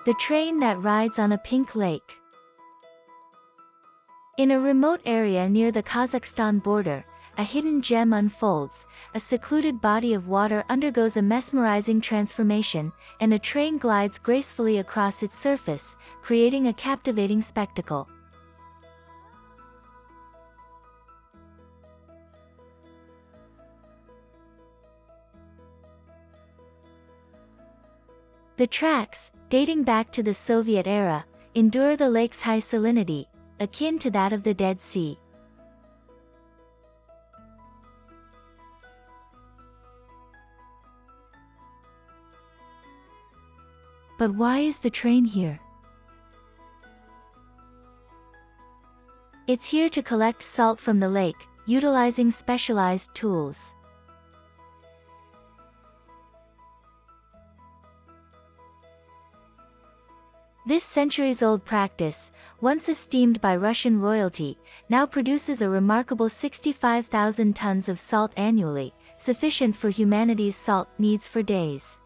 The train that rides on a pink lake. In a remote area near the Kazakhstan border, a hidden gem unfolds. A secluded body of water undergoes a mesmerizing transformation, and a train glides gracefully across its surface, creating a captivating spectacle. The tracks, dating back to the Soviet era, endure the lake's high salinity, akin to that of the Dead Sea. But why is the train here? It's here to collect salt from the lake, utilizing specialized tools. This centuries-old practice, once esteemed by Russian royalty, now produces a remarkable 65,000 tons of salt annually, sufficient for humanity's salt needs for days.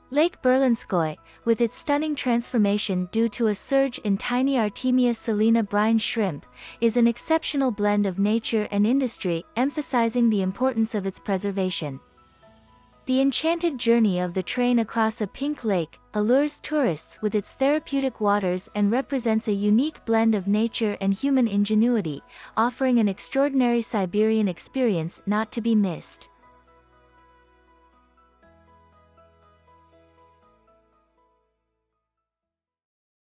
Lake Berlinskoye, with its stunning transformation due to a surge in tiny Artemia salina brine shrimp, is an exceptional blend of nature and industry, emphasizing the importance of its preservation. The enchanted journey of the train across a pink lake allures tourists with its therapeutic waters and represents a unique blend of nature and human ingenuity, offering an extraordinary Siberian experience not to be missed.